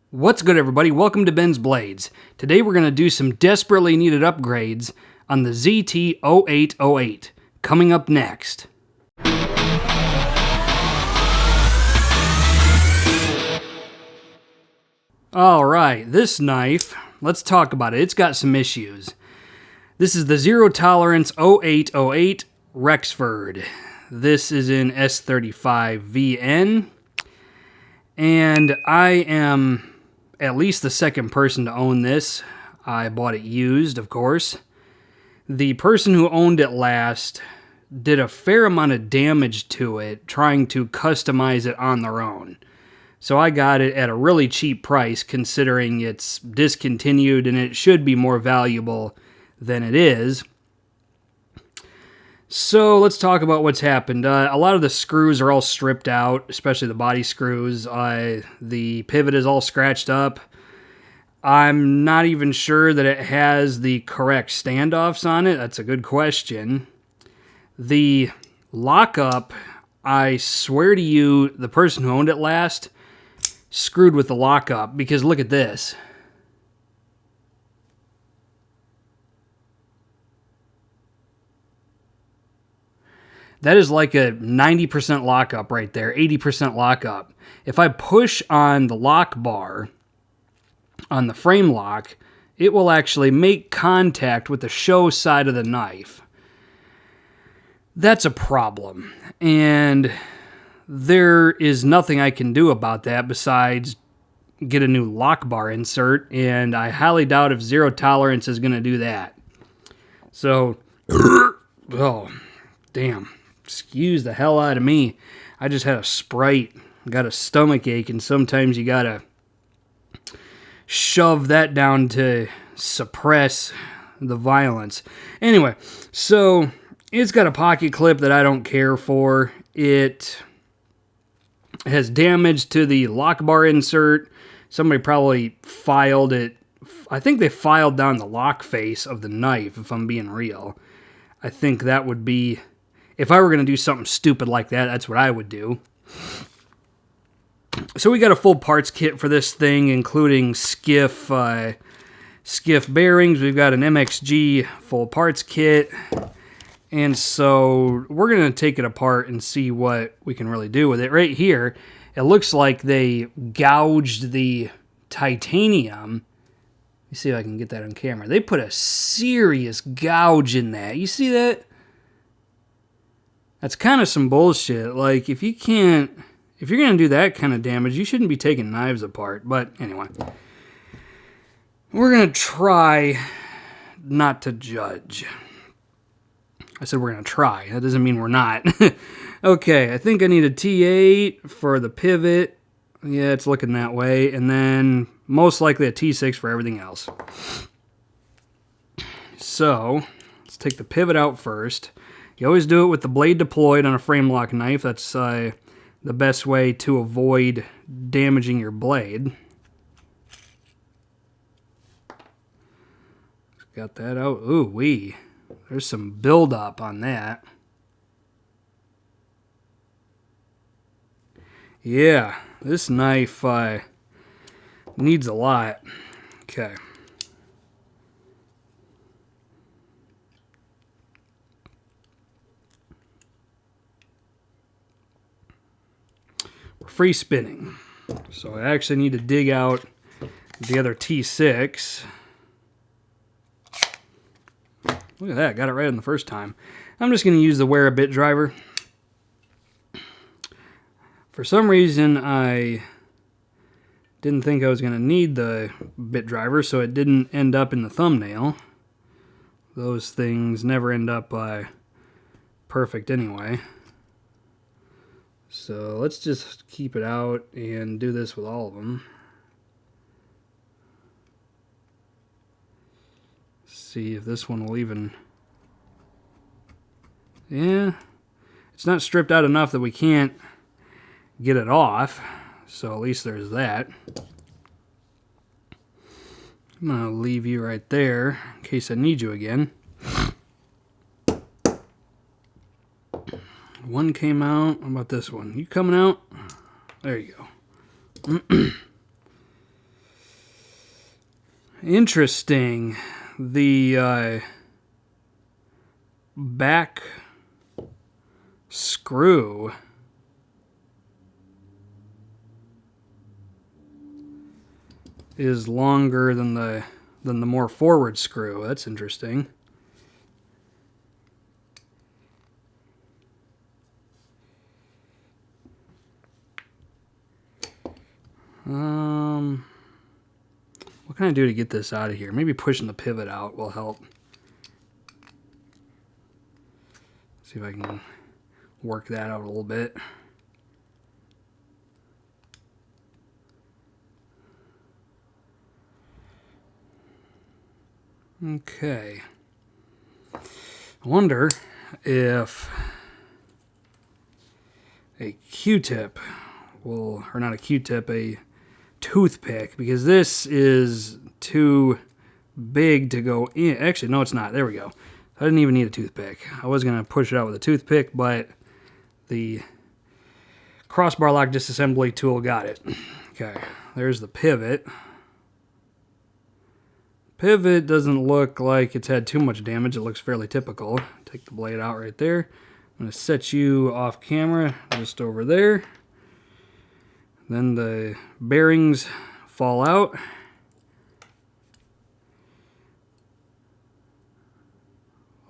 What's good, everybody? Welcome to Ben's Blades. Today we're going to do some desperately needed upgrades on the ZT0808. Coming up next. Alright, this knife, let's talk about it. It's got some issues. This is the Zero Tolerance 0808 Rexford. This is in S35VN. And I am at least the second person to own this. I bought it used, of course. The person who owned it last did a fair amount of damage to it, trying to customize it on their own. So I got it at a really cheap price, considering it's discontinued and it should be more valuable than it is. So let's talk about what's happened. A lot of the screws are all stripped out, especially the body screws. The pivot is all scratched up. I'm not even sure that it has the correct standoffs on it. That's a good question. The lockup, I swear to you, the person who owned it last screwed with the lockup, because look at this. That is like a 90% lockup right there, 80% lockup. If I push on the lock bar, on the frame lock, it will actually make contact with the show side of the knife. That's a problem. And there is nothing I can do about that besides get a new lock bar insert, and I highly doubt if Zero Tolerance is going to do that. So, oh, damn. Excuse the hell out of me. I just had a Sprite. Got a stomach ache, and sometimes you gotta shove that down to suppress the violence. Anyway, so it's got a pocket clip that I don't care for. It has damage to the lock bar insert. Somebody probably filed it. I think they filed down the lock face of the knife, if I'm being real. I think that would be... If I were going to do something stupid like that, that's what I would do. So we got a full parts kit for this thing, including skiff bearings. We've got an MXG full parts kit. And so we're going to take it apart and see what we can really do with it. Right here, it looks like they gouged the titanium. Let me see if I can get that on camera. They put a serious gouge in that. You see that? That's kind of some bullshit. Like, if you're going to do that kind of damage, you shouldn't be taking knives apart. But anyway, we're going to try not to judge. I said we're going to try. That doesn't mean we're not. Okay, I think I need a T8 for the pivot. Yeah, it's looking that way. And then most likely a T6 for everything else. So, let's take the pivot out first. You always do it with the blade deployed on a frame lock knife. That's the best way to avoid damaging your blade. Got that out. Ooh, wee. There's some buildup on that. Yeah, this knife needs a lot. Okay. Free spinning. So I actually need to dig out the other T6. Look at that, got it right on the first time. I'm just going to use the wear a bit driver. For some reason I didn't think I was going to need the bit driver, so it didn't end up in the thumbnail. Those things never end up perfect anyway. So let's just keep it out and do this with all of them. See if this one will even... Yeah, it's not stripped out enough that we can't get it off. So at least there's that. I'm going to leave you right there in case I need you again. One came out. How about this one? You coming out? There you go. Interesting. The back screw is longer than the more forward screw. That's interesting. What can I do to get this out of here? Maybe pushing the pivot out will help. See if I can work that out a little bit. Okay. I wonder if a Q-tip will, or not a Q-tip, a toothpick, because this is too big to go in. Actually, no, it's not. There we go. I didn't even need a toothpick. I was going to push it out with a toothpick, but the crossbar lock disassembly tool got it. Okay, there's the pivot. Pivot doesn't look like it's had too much damage. It looks fairly typical. Take the blade out right there. I'm going to set you off camera just over there. Then the bearings fall out.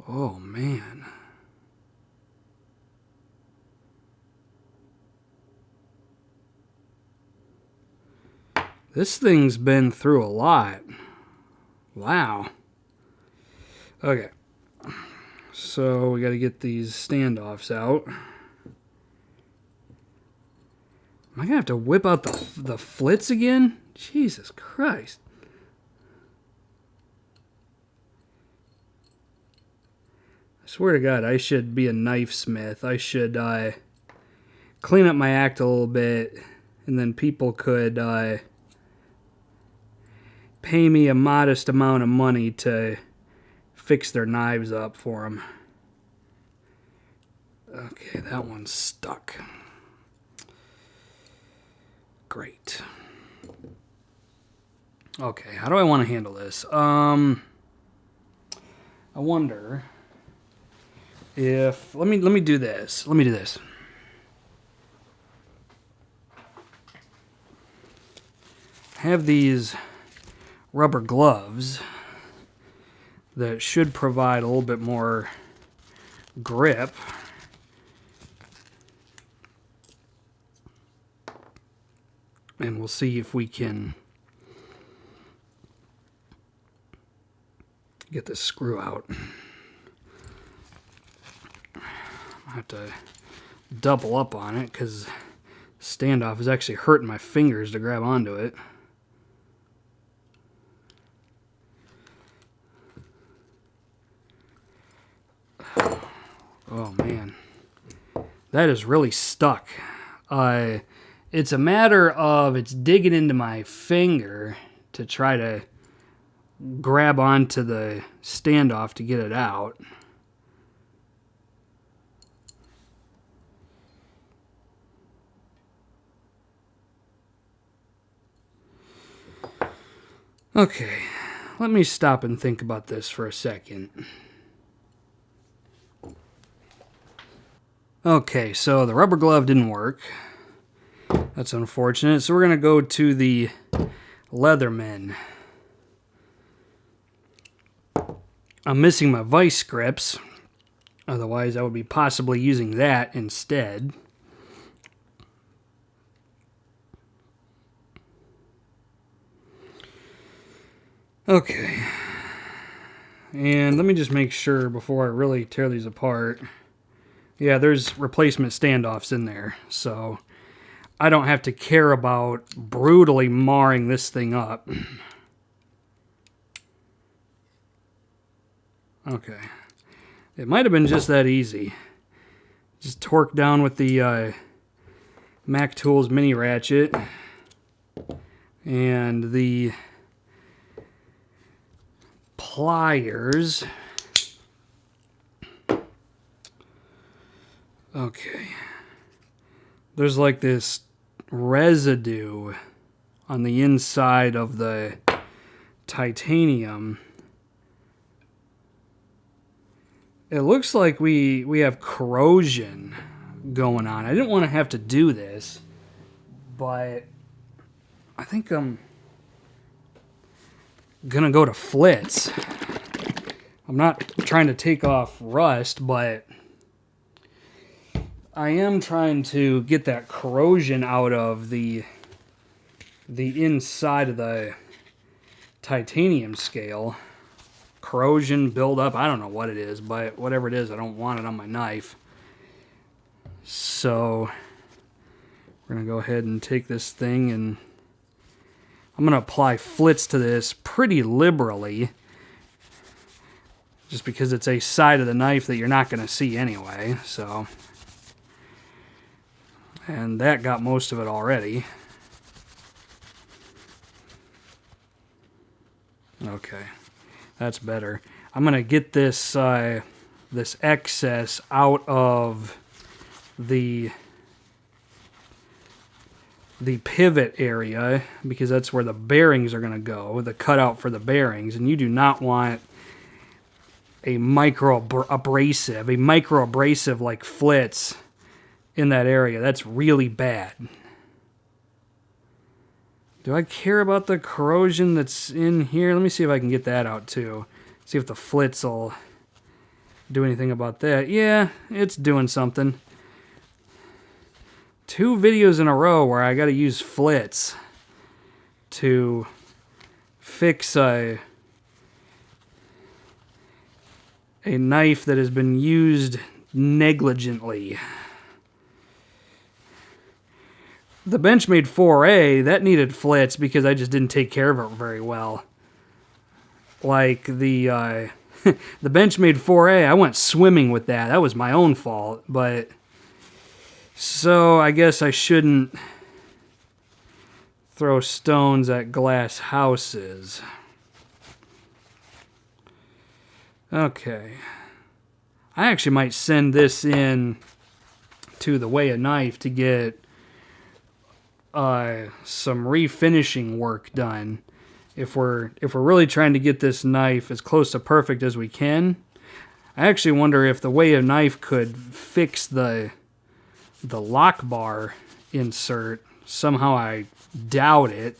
Oh, man. This thing's been through a lot. Wow. Okay. So we got to get these standoffs out. Am I going to have to whip out the flits again? Jesus Christ. I swear to God, I should be a knife smith. I should clean up my act a little bit, and then people could pay me a modest amount of money to fix their knives up for them. Okay, that one's stuck. Great. Okay, how do I want to handle this? I wonder if let me do this. Let me do this. Have these rubber gloves that should provide a little bit more grip. And we'll see if we can get this screw out. I have to double up on it because standoff is actually hurting my fingers to grab onto it. Oh man, that is really stuck. It's a matter of it's digging into my finger to try to grab onto the standoff to get it out. Okay, let me stop and think about this for a second. Okay, so the rubber glove didn't work. That's unfortunate. So we're going to go to the Leatherman. I'm missing my vice grips. Otherwise, I would be possibly using that instead. Okay. And let me just make sure before I really tear these apart. Yeah, there's replacement standoffs in there. So I don't have to care about brutally marring this thing up. Okay. It might have been just that easy. Just torque down with the Mac Tools mini ratchet. And the pliers. Okay. There's like this residue on the inside of the titanium, it looks like we have corrosion going on. I didn't want to have to do this, but I think I'm gonna go to flits. I'm not trying to take off rust, but I am trying to get that corrosion out of the inside of the titanium scale. Corrosion, buildup, I don't know what it is, but whatever it is, I don't want it on my knife. So we're going to go ahead and take this thing, and I'm going to apply flits to this pretty liberally, just because it's a side of the knife that you're not going to see anyway. So, and that got most of it already. Okay, that's better. I'm going to get this this excess out of the pivot area, because that's where the bearings are going to go, the cutout for the bearings, and you do not want a micro abrasive like flits in that area. That's really bad. Do I care about the corrosion that's in here? Let me see if I can get that out too. See if the flits will do anything about that. Yeah, it's doing something. 2 videos in a row where I got to use flits to fix a knife that has been used negligently. The Benchmade 4A, that needed flits because I just didn't take care of it very well. Like the the Benchmade 4A, I went swimming with that. That was my own fault, but so I guess I shouldn't throw stones at glass houses. Okay. I actually might send this in to the Way of Knife to get some refinishing work done. If we're really trying to get this knife as close to perfect as we can. I actually wonder if the Way of Knife could fix the lock bar insert. Somehow I doubt it.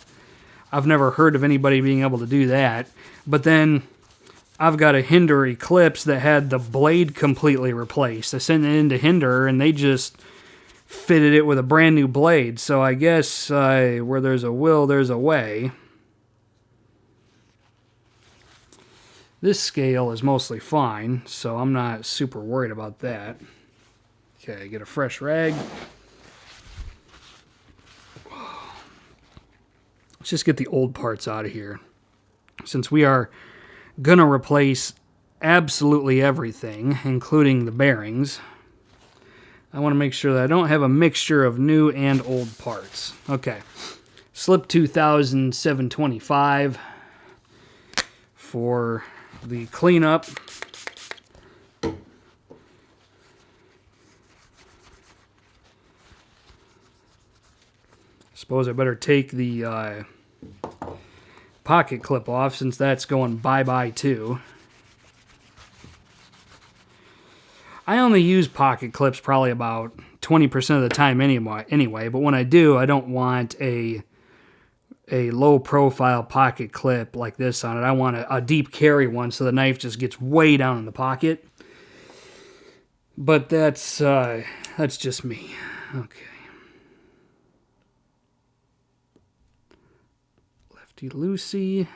I've never heard of anybody being able to do that. But then I've got a Hinder Eclipse that had the blade completely replaced. I sent it into Hinder and they just fitted it with a brand new blade. So I guess where there's a will, there's a way. This scale is mostly fine, so I'm not super worried about that. Okay, get a fresh rag. Let's just get the old parts out of here. Since we are going to replace absolutely everything, including the bearings, I want to make sure that I don't have a mixture of new and old parts. Okay, slip 2725 for the cleanup. Suppose I better take the pocket clip off since that's going bye-bye too. I only use pocket clips probably about 20% of the time anyway, but when I do, I don't want a low-profile pocket clip like this on it. I want a deep carry one so the knife just gets way down in the pocket. But that's just me. Okay. Lefty-loosey.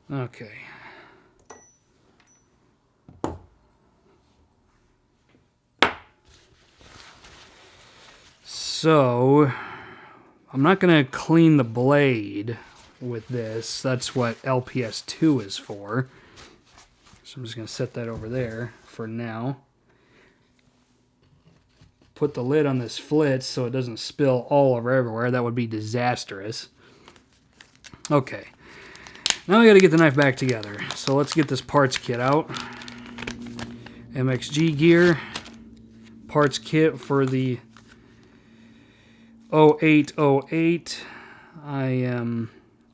Okay. So, I'm not going to clean the blade with this. That's what LPS 2 is for. So I'm just going to set that over there for now. Put the lid on this flitz so it doesn't spill all over everywhere. That would be disastrous. Okay. Now we got to get the knife back together. So let's get this parts kit out. MXG gear. Parts kit for the 0808 I am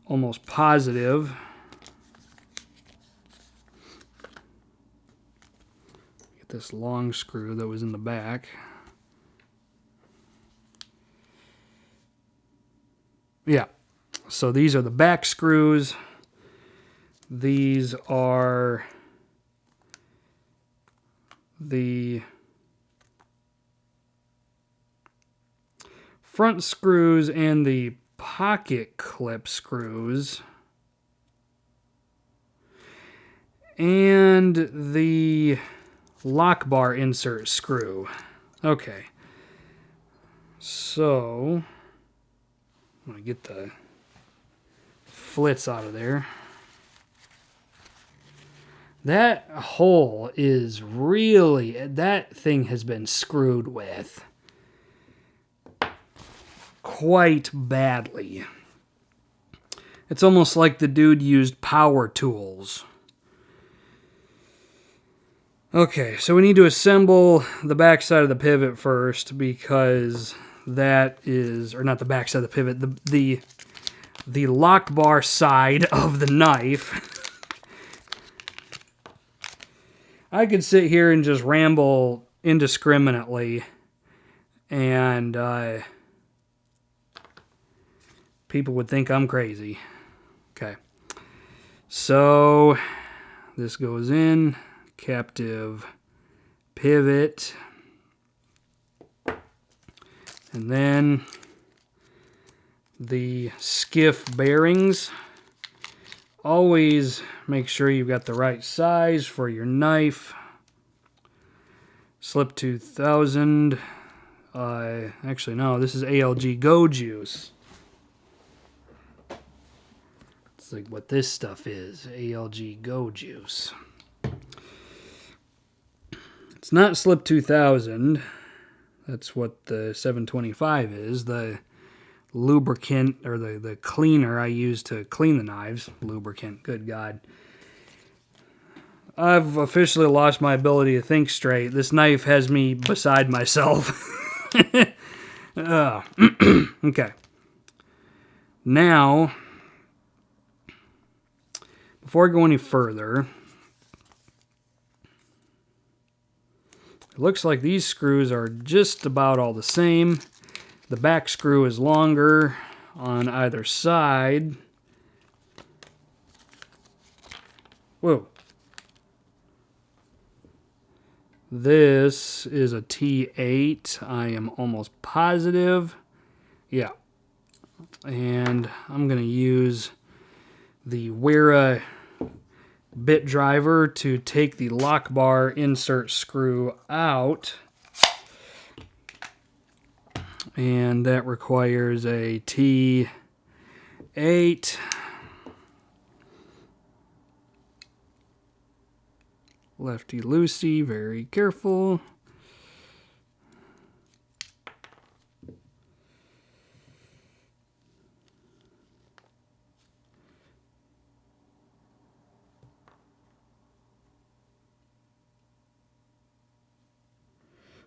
almost positive get this long screw that was in the back. Yeah, so these are the back screws. These are the front screws and the pocket clip screws. And the lock bar insert screw. Okay. So, I'm going to get the flits out of there. That hole is really, that thing has been screwed with quite badly. It's almost like the dude used power tools. Okay, so we need to assemble the back side of the pivot first, because that is, or not the back side of the pivot, the lock bar side of the knife. I could sit here and just ramble indiscriminately, and people would think I'm crazy. Okay, so this goes in, captive pivot, and then the skiff bearings. Always make sure you've got the right size for your knife. Slip 2000. Actually, no, this is ALG Go Juice. It's like what this stuff is, ALG Go Juice. It's not Slip 2000. That's what the 725 is. The lubricant, or the cleaner I use to clean the knives. Lubricant, good God. I've officially lost my ability to think straight. This knife has me beside myself. Okay. Now, before I go any further, it looks like these screws are just about all the same. The back screw is longer on either side. Whoa. This is a T8. I am almost positive. Yeah. And I'm going to use the Wera bit driver to take the lock bar insert screw out. And that requires a T8. Lefty loosey, very careful.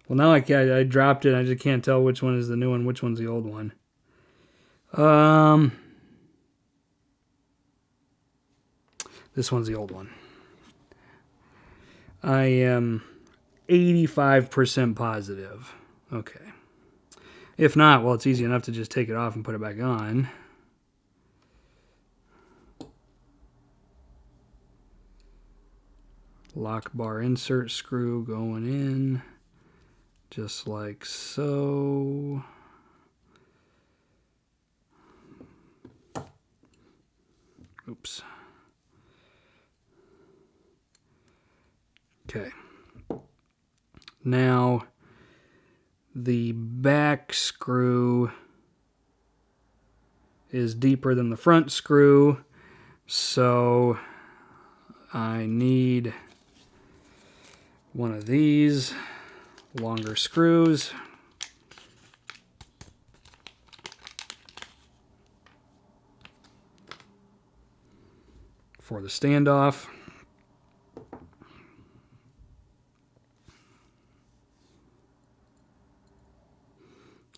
Well, now I dropped it. I just can't tell which one is the new one, which one's the old one. This one's the old one. I am 85% positive. Okay. If not, well, it's easy enough to just take it off and put it back on. Lock bar insert screw going in. Just like so. Oops. Okay. Now, the back screw is deeper than the front screw, so I need one of these longer screws. For the standoff.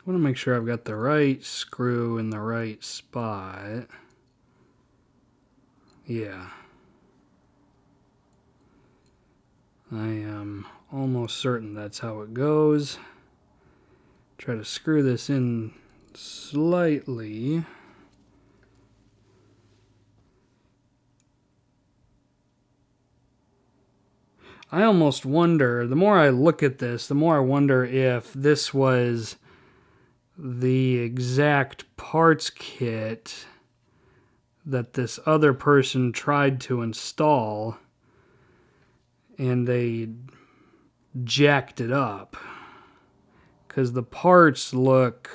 I want to make sure I've got the right screw in the right spot. Yeah. I am almost certain that's how it goes. Try to screw this in slightly. I almost wonder, the more I look at this, the more I wonder if this was the exact parts kit that this other person tried to install and they jacked it up. Because the parts look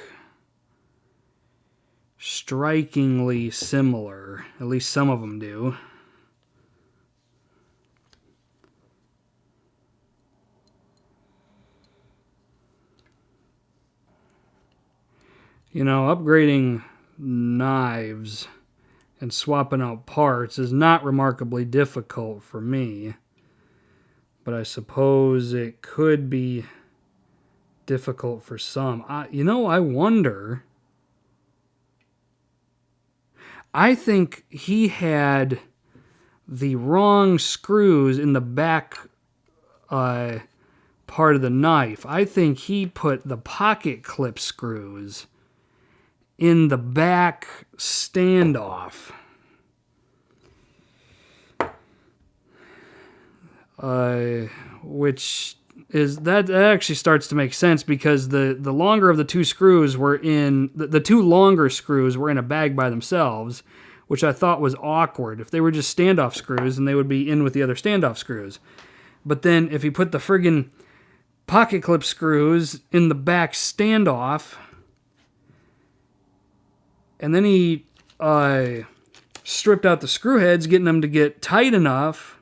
strikingly similar. At least some of them do. You know, upgrading knives and swapping out parts is not remarkably difficult for me. But I suppose it could be difficult for some. I wonder. I think he had the wrong screws in the back part of the knife. I think he put the pocket clip screws in the back standoff. Which is that actually starts to make sense because the longer of the two screws were in the two longer screws were in a bag by themselves, which I thought was awkward. If they were just standoff screws, then they would be in with the other standoff screws. But then if you put the friggin' pocket clip screws in the back standoff, and then he stripped out the screw heads, getting them to get tight enough,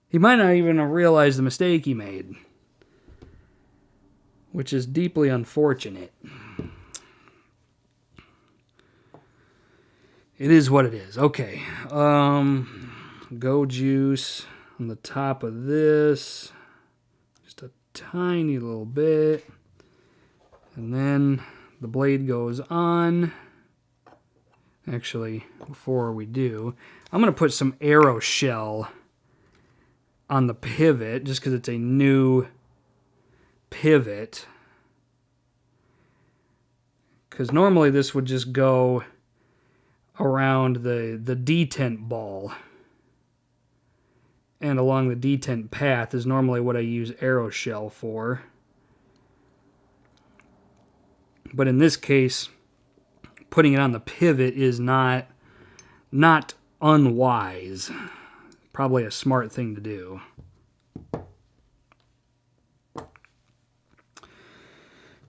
he might not even have realized the mistake he made, which is deeply unfortunate. It is what it is. Okay. Go juice on the top of this. Just a tiny little bit. And then the blade goes on. Actually, before we do, I'm going to put some arrow shell on the pivot just because it's a new pivot. Because normally this would just go around the detent ball. And along the detent path is normally what I use arrow shell for. But in this case, putting it on the pivot is not unwise. Probably a smart thing to do.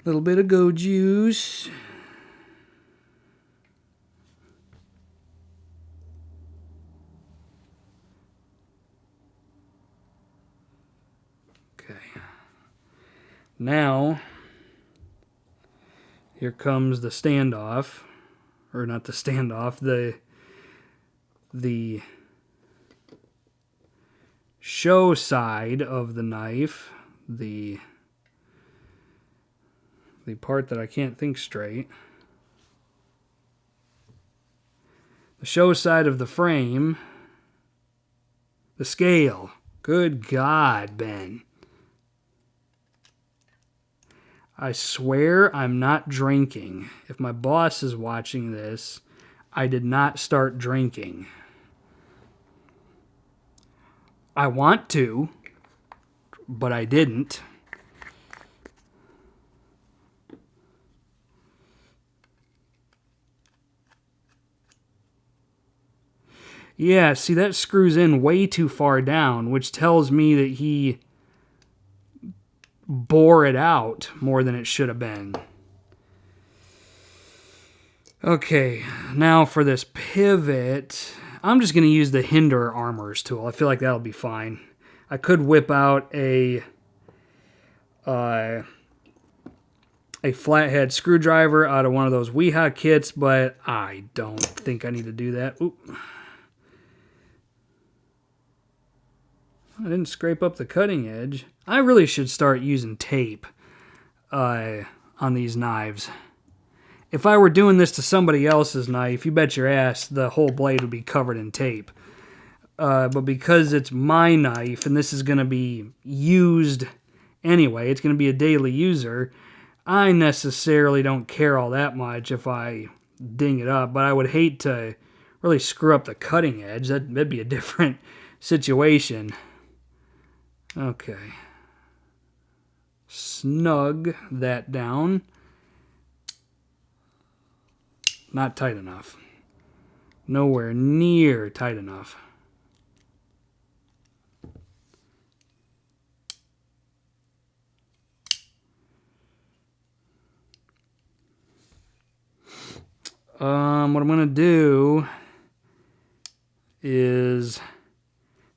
Little bit of go juice. Okay. Now, here comes the standoff. Or not the standoff, the show side of the knife, the part that I can't think straight. The show side of the frame, the scale. Good God, Ben. I swear I'm not drinking. If my boss is watching this, I did not start drinking. I want to, but I didn't. Yeah, see, that screws in way too far down, which tells me that he bore it out more than it should have been. Okay, now for this pivot, I'm just going to use the Hinder Armors tool. I feel like that'll be fine. I could whip out a flathead screwdriver out of one of those Weeha kits, but I don't think I need to do that. Oop. I didn't scrape up the cutting edge. I really should start using tape on on these knives. If I were doing this to somebody else's knife, you bet your ass the whole blade would be covered in tape. But because it's my knife and this is going to be used anyway, it's going to be a daily user, I necessarily don't care all that much if I ding it up, but I would hate to really screw up the cutting edge. That'd be a different situation. Okay. Snug that down. Not tight enough. Nowhere near tight enough. What I'm going to do is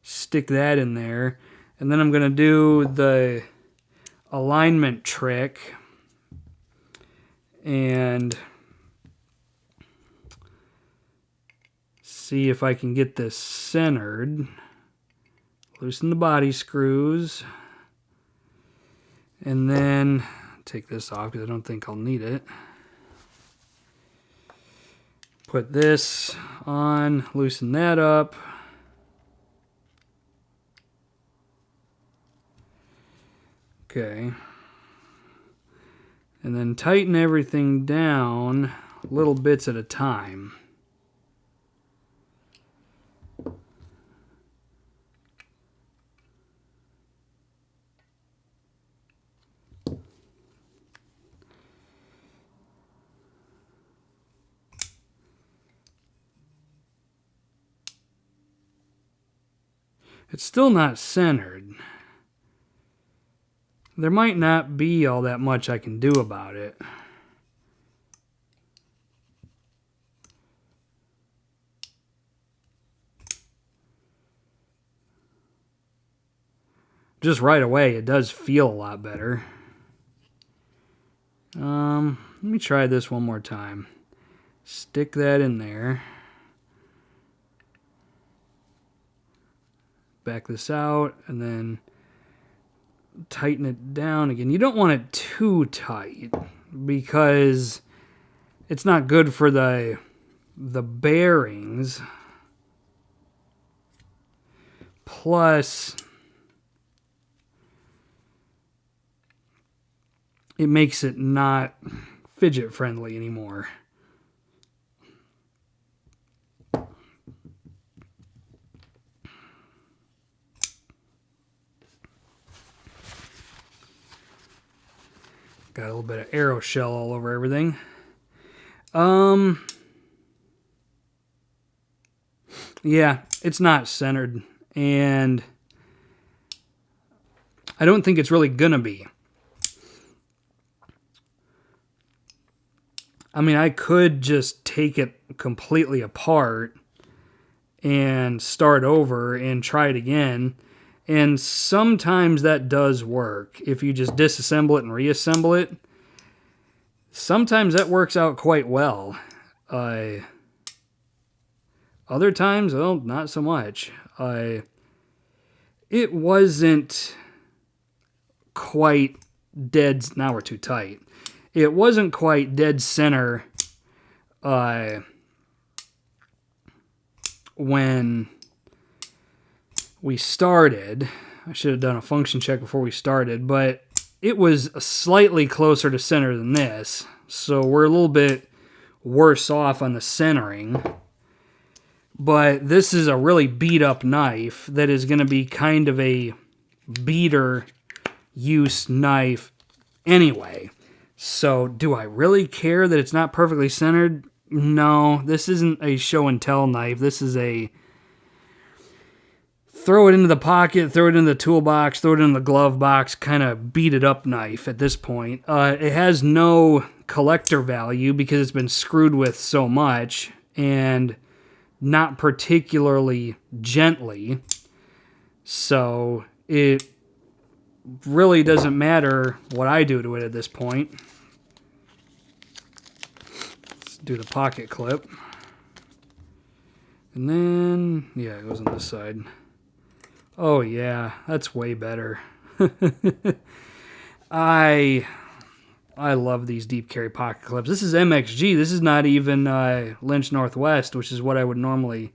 stick that in there. And then I'm going to do the alignment trick. And see if I can get this centered. Loosen the body screws. And then take this off because I don't think I'll need it. Put this on, loosen that up. Okay. And then tighten everything down little bits at a time. It's still not centered. There might not be all that much I can do about it. Just right away, it does feel a lot better. Let me try this one more time. Stick that in there. Back this out and then tighten it down again. You don't want it too tight because it's not good for the bearings. Plus, it makes it not fidget friendly anymore. Got a little bit of arrow shell all over everything. Yeah, it's not centered, and I don't think it's really gonna be. I mean, I could just take it completely apart and start over and try it again. And sometimes that does work. If you just disassemble it and reassemble it, sometimes that works out quite well. Other times, well, not so much. It wasn't quite dead. Now we're too tight. It wasn't quite dead center when we started. I should have done a function check before we started, but it was slightly closer to center than this. So we're a little bit worse off on the centering. But this is a really beat up knife that is going to be kind of a beater use knife anyway. So do I really care that it's not perfectly centered? No, this isn't a show and tell knife. This is a throw it into the pocket, throw it in the toolbox, throw it in the glove box, kind of beat it up knife at this point. It has no collector value because it's been screwed with so much and not particularly gently. So it really doesn't matter what I do to it at this point. Let's do the pocket clip. And then, yeah, it goes on this side. Oh yeah, that's way better. I I love these deep carry pocket clips. This is MXG. This is not even Lynch Northwest, which is what I would normally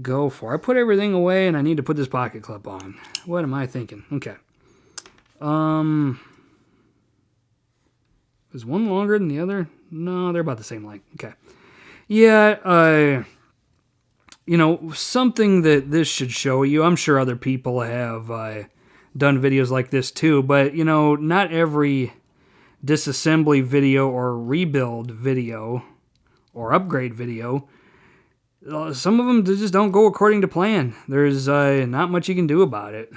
go for. I put everything away, and I need to put this pocket clip on. What am I thinking? Okay. Is one longer than the other? No, they're about the same length. Okay. Yeah, you know, something that this should show you, I'm sure other people have done videos like this too, but, you know, not every disassembly video or rebuild video or upgrade video, some of them just don't go according to plan. There's not much you can do about it.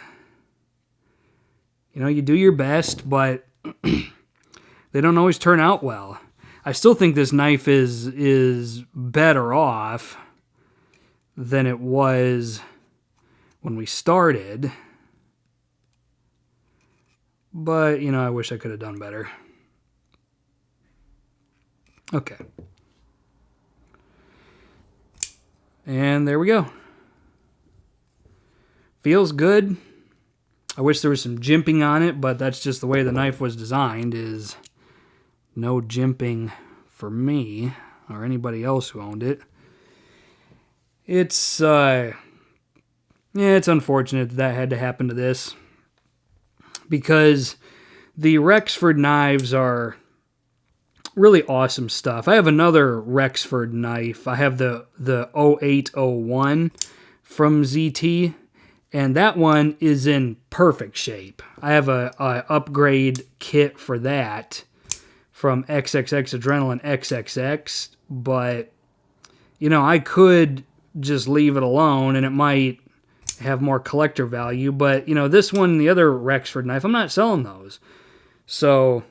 You know, you do your best, but they don't always turn out well. I still think this knife is better off than it was when we started. But, you know, I wish I could have done better. Okay. And there we go. Feels good. I wish there was some jimping on it, but that's just the way the knife was designed, is no jimping for me or anybody else who owned it. It's, yeah, it's unfortunate that had to happen to this, because the Rexford knives are really awesome stuff. I have another Rexford knife. I have the 0801 from ZT, and that one is in perfect shape. I have a upgrade kit for that from XXX Adrenaline XXX, but, you know, I could just leave it alone and it might have more collector value, but, you know, this one, the other Rexford knife, I'm not selling those. So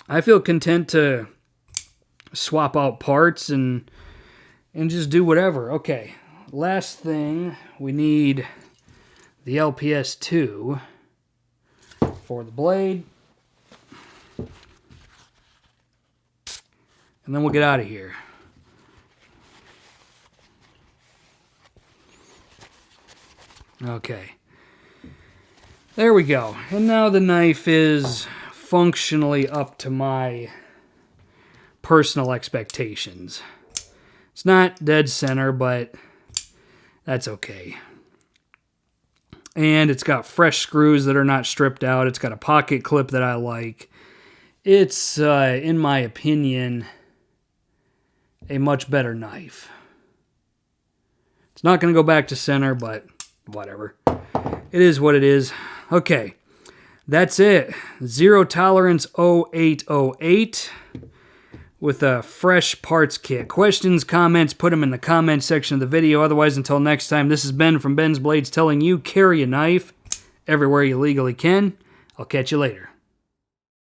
I feel content to swap out parts and just do whatever. Okay, last thing, we need the LPS 2 for the blade. And then we'll get out of here. Okay. There we go. And now the knife is functionally up to my personal expectations. It's not dead center, but that's okay. And it's got fresh screws that are not stripped out. It's got a pocket clip that I like. It's, in my opinion, a much better knife. It's not going to go back to center, but whatever. It is what it is. Okay, that's it. Zero Tolerance 0808 with a fresh parts kit. Questions, comments, put them in the comment section of the video. Otherwise, until next time, this is Ben from Ben's Blades telling you, carry a knife everywhere you legally can. I'll catch you later.